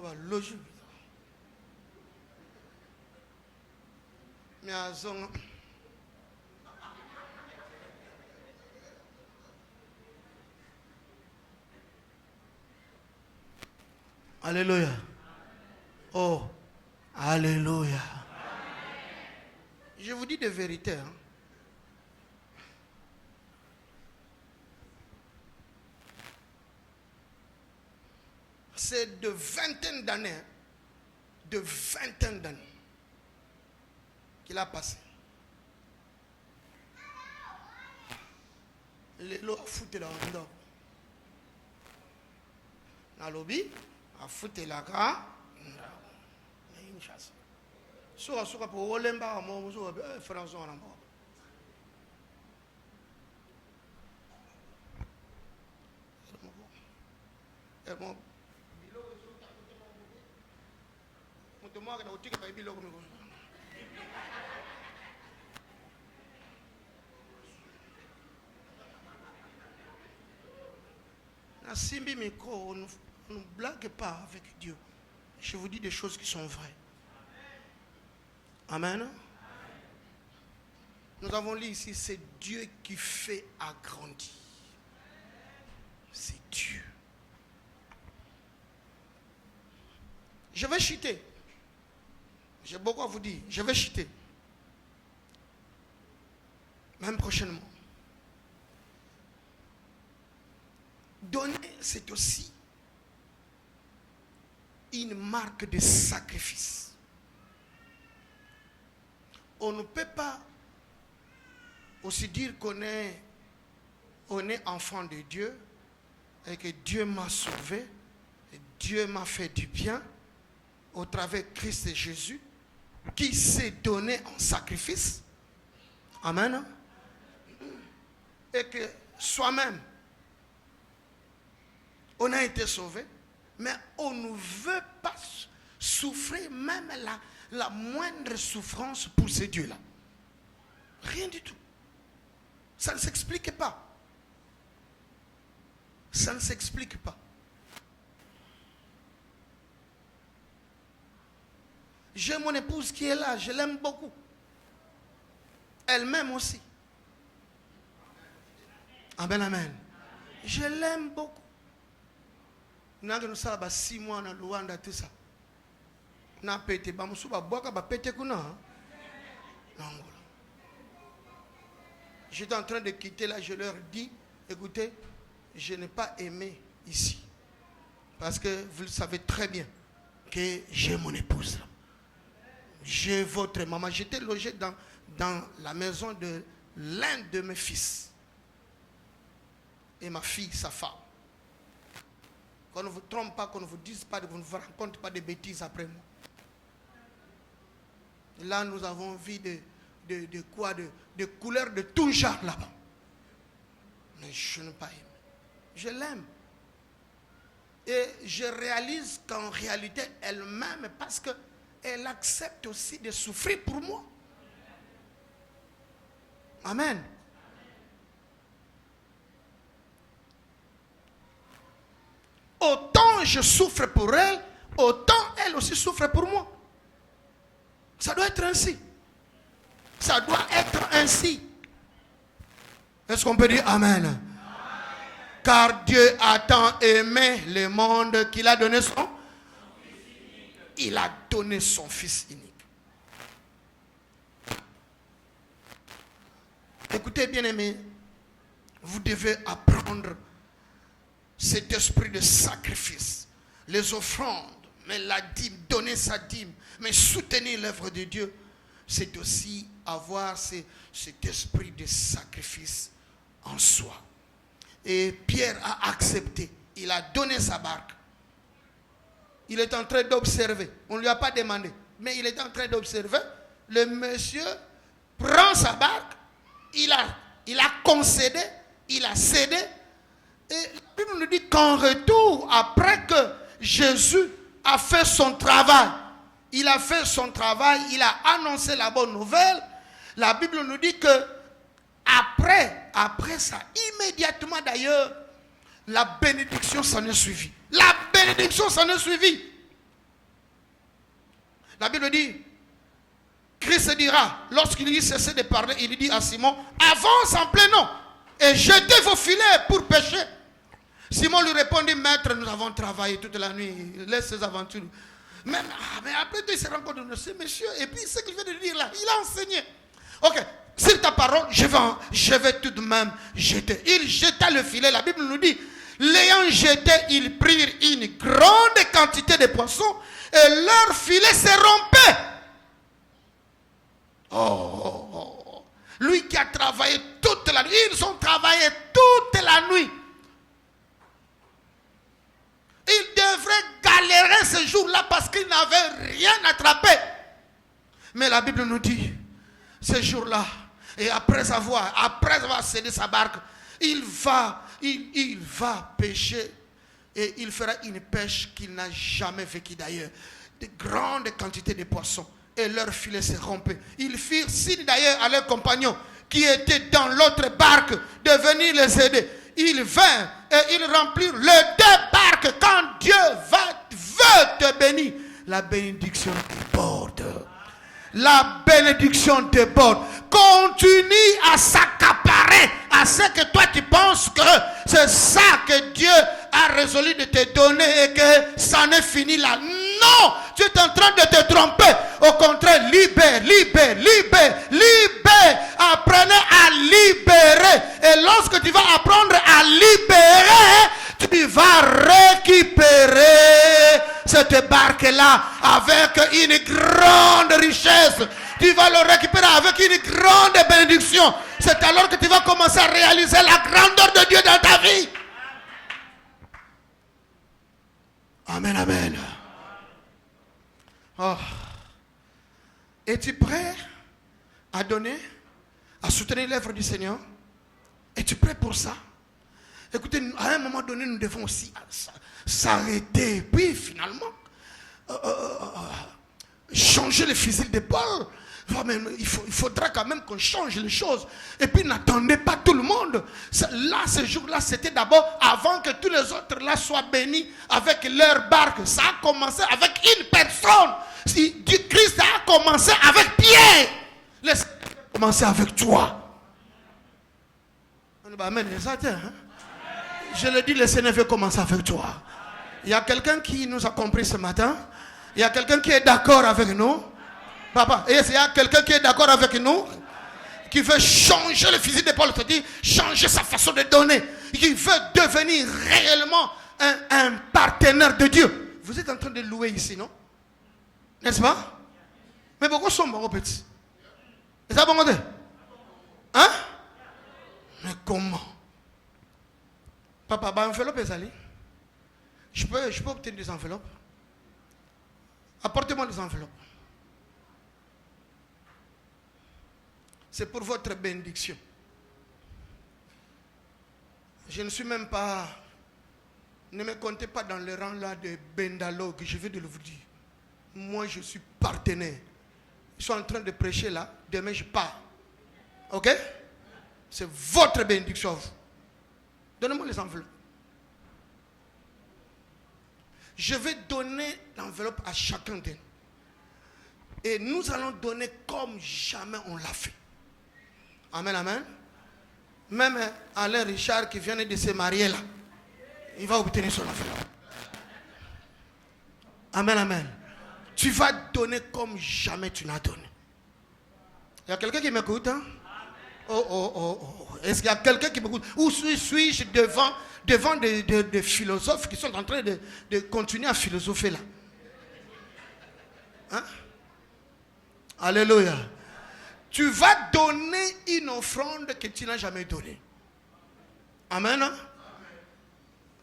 Ba logique. Mais à zone Alléluia. Oh, Alléluia. Je vous dis de vérité. Hein. C'est de vingtaine d'années. De vingtaine d'années qu'il a passé. Les lots a foutu la rando. Dans le lobby, a foutu la car. Une chasse. Soura pour Olemba, mon François en bord. Simbi micro, on ne blague pas avec Dieu. Je vous dis des choses qui sont vraies. Amen. Nous avons lu ici, c'est Dieu qui fait agrandir. C'est Dieu. Je vais chuter. J'ai beaucoup à vous dire. Je vais chuter. même prochainement. Donner, c'est aussi une marque de sacrifice. On ne peut pas aussi dire qu'on est enfant de Dieu et que Dieu m'a sauvé, et Dieu m'a fait du bien au travers de Christ et Jésus, qui s'est donné en sacrifice. Amen. Et que soi-même, on a été sauvé, mais on ne veut pas souffrir même la moindre souffrance pour ces dieux-là. Rien du tout. Ça ne s'explique pas. Ça ne s'explique pas. J'ai mon épouse qui est là, je l'aime beaucoup. Elle m'aime aussi. Amen, amen. Je l'aime beaucoup. Nous avons 6 mois dans Luanda, tout ça. Nous avons pété. Nous avons pété. J'étais en train de quitter là, je leur dis, écoutez, je n'ai pas aimé ici. Parce que vous le savez très bien que j'ai mon épouse. J'ai votre maman. J'étais logé dans la maison de l'un de mes fils. Et ma fille, sa femme. Qu'on ne vous trompe pas, qu'on ne vous dise pas, qu'on ne vous raconte pas de bêtises après moi. Là, nous avons vu de couleurs de tout genre là-bas. Mais je n'ai pas aimé. Je l'aime. Et je réalise qu'en réalité, elle m'aime parce qu'elle accepte aussi de souffrir pour moi. Amen. Autant je souffre pour elle, autant elle aussi souffre pour moi. Ça doit être ainsi. Ça doit être ainsi. Est-ce qu'on peut dire Amen? Amen. Car Dieu a tant aimé le monde qu'il a donné son... Il a donné son Fils unique. Écoutez bien aimés, vous devez apprendre cet esprit de sacrifice, les offrandes, mais la dîme, donner sa dîme, mais soutenir l'œuvre de Dieu, c'est aussi avoir cet esprit de sacrifice en soi. Et Pierre a accepté, il a donné sa barque. Il est en train d'observer, on ne lui a pas demandé, mais il est en train d'observer. Le monsieur prend sa barque, il a concédé, il a cédé. Et la Bible nous dit qu'en retour, après que Jésus a fait son travail, il a fait son travail, il a annoncé la bonne nouvelle. La Bible nous dit que après ça, immédiatement d'ailleurs, la bénédiction s'en est suivie. La bénédiction s'en est suivie. La Bible dit, Christ dira, lorsqu'il y cessait de parler, il dit à Simon, avance en plein eau et jetez vos filets pour pêcher. Simon lui répondit, maître, nous avons travaillé toute la nuit, laisse ses aventures. Mais après, il se rend compte de ce monsieur, et puis ce qu'il vient de dire là, il a enseigné. Ok, sur ta parole, je vais tout de même jeter. Il jeta le filet, la Bible nous dit, l'ayant jeté, ils prirent une grande quantité de poissons, et leur filet se rompait. Lui qui a travaillé toute la nuit, ils ont travaillé toute la nuit. Il devrait galérer ce jour-là parce qu'il n'avait rien attrapé. Mais la Bible nous dit, ce jour-là, et après avoir cédé sa barque, il va pêcher et il fera une pêche qu'il n'a jamais vécue d'ailleurs. De grandes quantités de poissons et leur filet se rompait. Ils firent signe d'ailleurs à leurs compagnons qui étaient dans l'autre barque de venir les aider. Ils vinrent et ils remplirent les 2 barques. Quand Dieu veut te bénir, la bénédiction déborde. La bénédiction déborde. Continue à s'accaparer à ce que toi tu penses que c'est ça que Dieu a résolu de te donner et que ça n'est fini là. Non, tu es en train de te tromper. Au contraire, libère. Apprenez à libérer. Et lorsque tu vas apprendre à libérer, tu vas récupérer cette barque-là avec une grande richesse. Tu vas le récupérer avec une grande bénédiction. C'est alors que tu vas commencer à réaliser la grandeur de Dieu dans ta vie. Amen, amen. Oh. Es-tu prêt à donner, à soutenir l'œuvre du Seigneur? Es-tu prêt pour ça? Écoutez, à un moment donné, nous devons aussi s'arrêter. Puis finalement, changer le fusil d'épaule. Il faudra quand même qu'on change les choses. Et puis n'attendez pas tout le monde. Là, ce jour-là, c'était d'abord avant que tous les autres là soient bénis avec leur barque. Ça a commencé avec une personne. Si Christ a commencé avec Pierre, laisse commencer avec toi. Amen. Je le dis, le Seigneur veut commencer avec toi. Il y a quelqu'un qui nous a compris ce matin. Il y a quelqu'un qui est d'accord avec nous. Papa, il y a quelqu'un qui est d'accord avec nous, qui veut changer le fusil d'épaule, c'est-à-dire changer sa façon de donner, qui veut devenir réellement un partenaire de Dieu. Vous êtes en train de louer ici, non? N'est-ce pas? Mais pourquoi sont bons petits? Est-ce que bon? Hein? Mais comment? Papa, bah, enveloppe est allée. Je peux obtenir des enveloppes. Apportez-moi des enveloppes. C'est pour votre bénédiction. Je ne suis même pas... Ne me comptez pas dans le rang là de Bendalo, que je vais de vous dire. Moi, je suis partenaire. Ils sont en train de prêcher là. Demain, je pars. Ok? C'est votre bénédiction. Donnez-moi les enveloppes. Je vais donner l'enveloppe à chacun d'eux. Et nous allons donner comme jamais on l'a fait. Amen, amen. Même Alain Richard qui vient de se marier là, il va obtenir son enveloppe. Amen, amen. Tu vas donner comme jamais tu n'as donné. Il y a quelqu'un qui m'écoute, hein? Oh. Est-ce qu'il y a quelqu'un qui m'écoute? Ou suis-je devant des philosophes qui sont en train de continuer à philosopher là? Hein? Alléluia. Tu vas donner une offrande que tu n'as jamais donnée. Amen. Hein?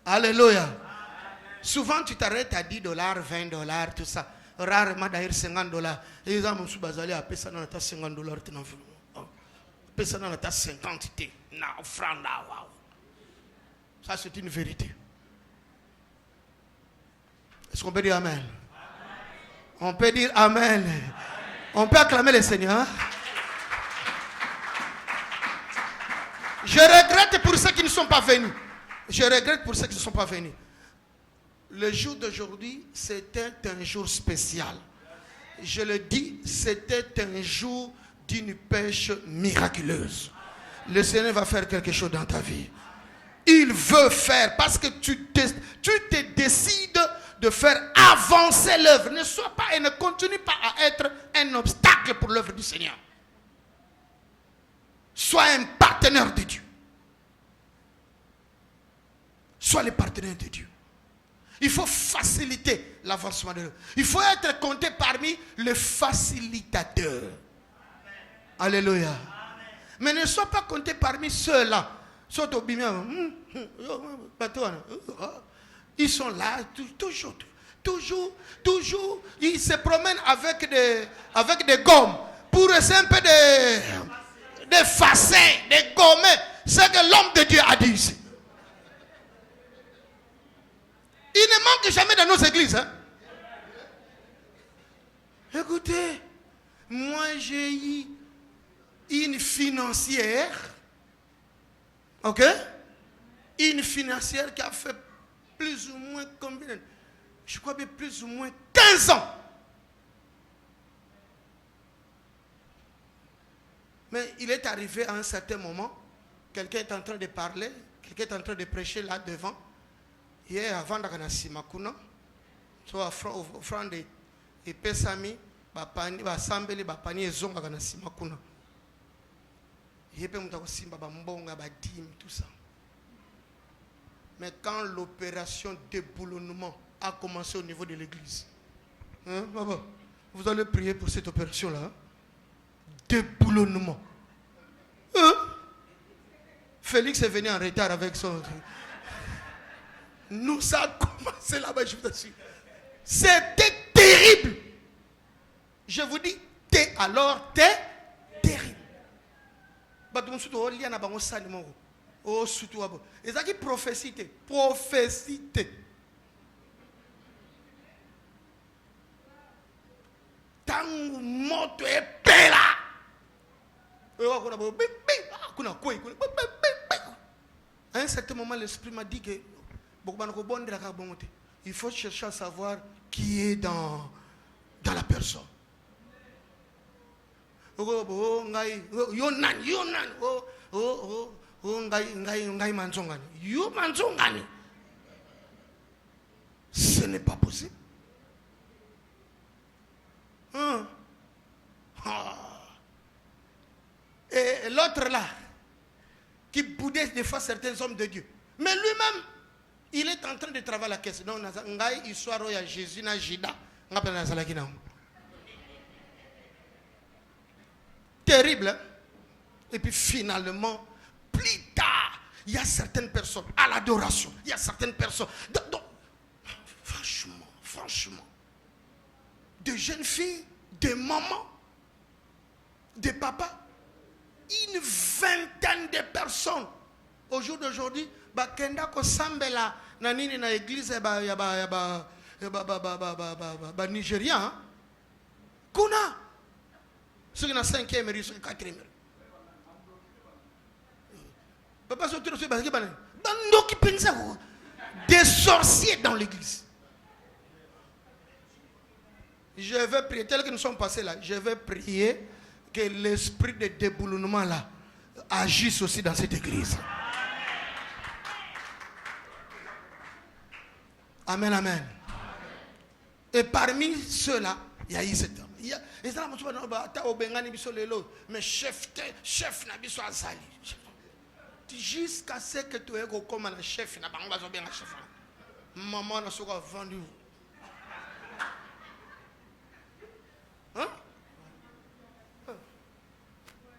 Alléluia. Amen. Souvent tu t'arrêtes à $10, $20, tout ça. Rarement d'ailleurs $50. Et ils ont basé à payer ça dans ta $50. Payer ça dans ta 50. Non, offrande. Ça c'est une vérité. Est-ce qu'on peut dire amen? On peut dire amen. On peut acclamer le Seigneur. Je regrette pour ceux qui ne sont pas venus. Je regrette pour ceux qui ne sont pas venus. Le jour d'aujourd'hui, c'était un jour spécial. Je le dis, c'était un jour d'une pêche miraculeuse. Le Seigneur va faire quelque chose dans ta vie. Il veut faire parce que tu te décides de faire avancer l'œuvre. Ne sois pas et ne continue pas à être un obstacle pour l'œuvre du Seigneur. Sois un partenaire de Dieu. Sois le partenaire de Dieu. Il faut faciliter l'avancement de l'œuvre. Il faut être compté parmi les facilitateurs. Amen. Alléluia. Amen. Mais ne sois pas compté parmi ceux-là. Ils sont là toujours. Ils se promènent avec des gommes pour essayer un peu d'effacer, de gommer ce que l'homme de Dieu a dit ici. Il ne manque jamais dans nos églises. Hein? Écoutez, moi j'ai eu une financière, ok? Une financière qui a fait plus ou moins combien? Je crois bien plus ou moins 15 ans. Mais il est arrivé à un certain moment, quelqu'un est en train de parler, quelqu'un est en train de prêcher là devant. Hier, avant de simakuna, so offrande et pesami, bapani, basambeli, bapani et zonga kana simakuna. tout ça. Mais quand l'opération déboulonnement a commencé au niveau de l'église, hein, papa, vous allez prier pour cette opération-là. Hein? Déboulonnement. Hein? Félix est venu en retard avec son... Nous, ça a commencé là-bas, je vous assure. C'était terrible. Je vous dis, alors t'es terrible. Oh, surtout, et ça qui prophécité. Tant moto est pela. À un certain moment, l'esprit m'a dit que il faut chercher à savoir qui est dans la personne. Ce n'est pas possible. Hein? Et l'autre là, qui boudait des fois certains hommes de Dieu. Mais lui-même, il est en train de travailler à la caisse. Donc, il soit à Jésus, na Jida, terrible. Hein? Et puis finalement, plus tard, il y a certaines personnes à l'adoration. Il y a certaines personnes. Donc, franchement, de jeunes filles, des mamans, des papas, une vingtaine de personnes. Au jour d'aujourd'hui, kenda ko sambela na nini na église ba Nigérien. Kuna ceux qui na 5e et 4e. Papa sortir sur parce que bando qui pense des sorciers dans l'église. Je vais prier, tel que nous sommes passés là, je vais prier que l'esprit de déboulonnement là agisse aussi dans cette église. Amen, amen. Et parmi ceux-là, il y a eu cet homme. Mais chef n'a pas azali. Jusqu'à ce que tu aies comme un chef, maman n'a pas vendu. Hein?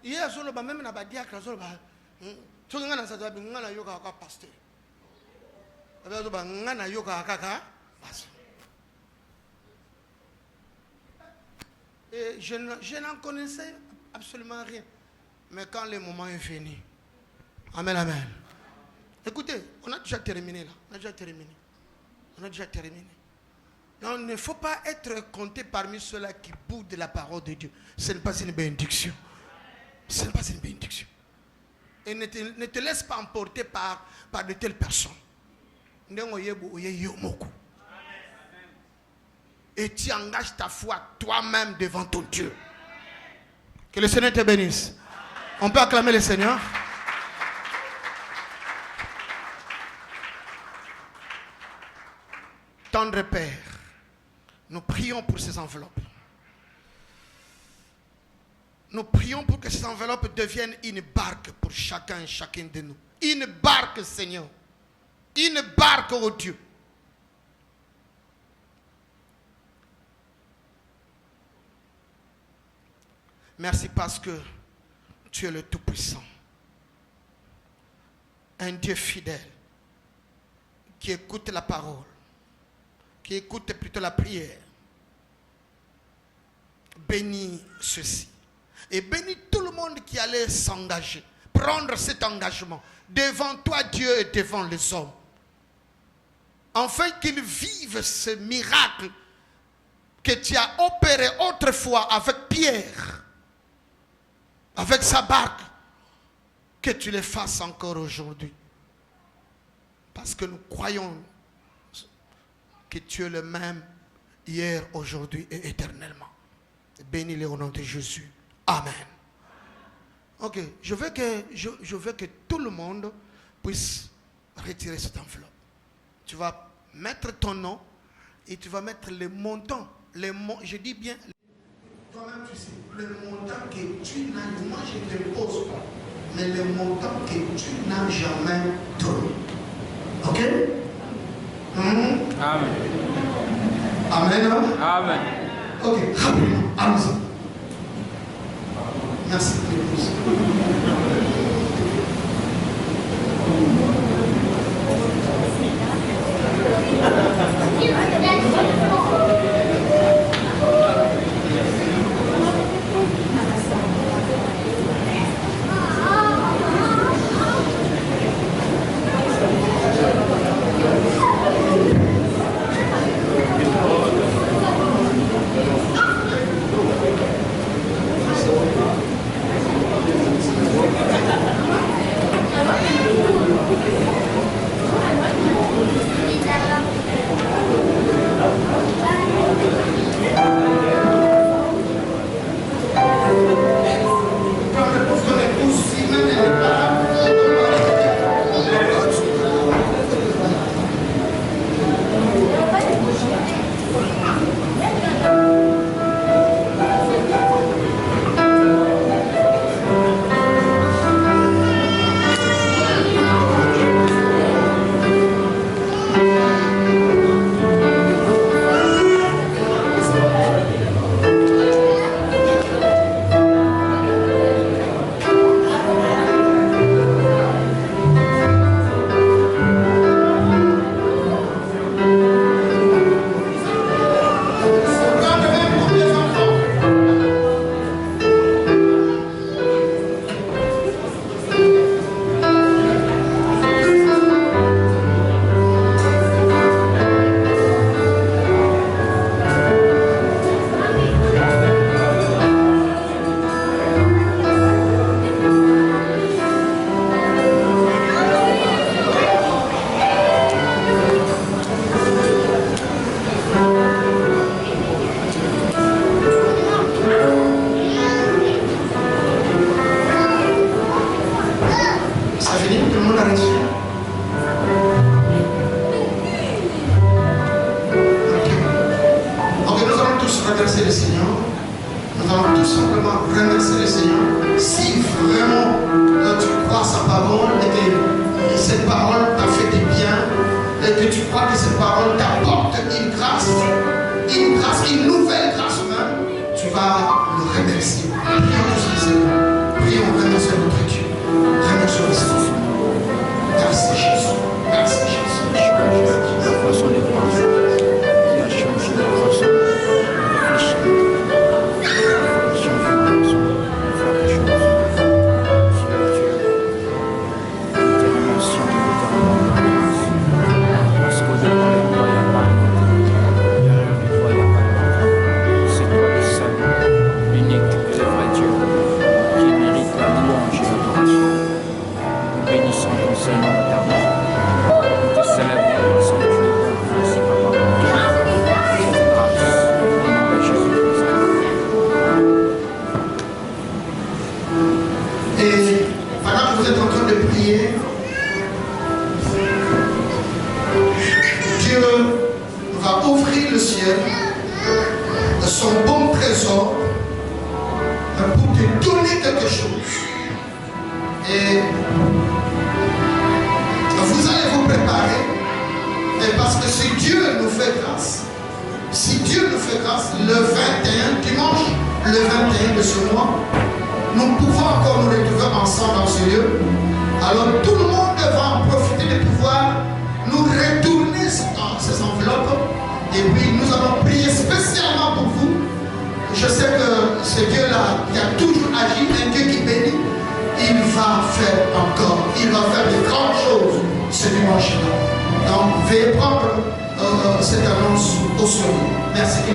Hier, je même na diacre, je pasteur. Et je n'en connaissais absolument rien. Mais quand le moment est venu, amen, amen. Écoutez, on a déjà terminé là. On a déjà terminé. Donc, il ne faut pas être compté parmi ceux-là qui boudent la parole de Dieu. Ce n'est pas une bénédiction. Et ne te laisse pas emporter par de telles personnes. Et tu engages ta foi toi-même devant ton Dieu. Que le Seigneur te bénisse. On peut acclamer le Seigneur. Tendre Père, nous prions pour ces enveloppes. Nous prions pour que ces enveloppes deviennent une barque pour chacun et chacune de nous. Une barque, Seigneur. Une barque, oh Dieu. Merci parce que tu es le Tout-Puissant. Un Dieu fidèle qui écoute la parole, qui écoute plutôt la prière. Bénis ceci. Et bénis tout le monde qui allait s'engager, prendre cet engagement devant toi, Dieu, et devant les hommes. Afin qu'ils vivent ce miracle que tu as opéré autrefois avec Pierre, avec sa barque, que tu les fasses encore aujourd'hui. Parce que nous croyons que tu es le même hier, aujourd'hui et éternellement. Bénis-les au nom de Jésus. Amen. Ok, je veux que tout le monde puisse retirer cette enveloppe. Tu vas mettre ton nom et tu vas mettre les montants. Je dis bien, toi-même tu sais, le montant que tu n'as, moi je ne le pose pas. mais le montant que tu n'as jamais donné. Ok? Amen. Amen. Amen. Ok, rapidement, allons-y. Merci pour l'épouse. Remercier le Seigneur. Nous allons tout simplement remercier le Seigneur. Si vraiment tu crois sa parole et que cette parole t'a fait du bien et que tu crois que cette parole t'apporte une grâce, une nouvelle grâce même, tu vas le remercier. Prions tous le Seigneur. Prions, remercions notre Dieu. Remercions le Seigneur. Merci Jésus. Merci Jésus. La façon de penser qui a changé la façon de réfléchir. Donc, veuillez prendre cette annonce au sommet. Merci.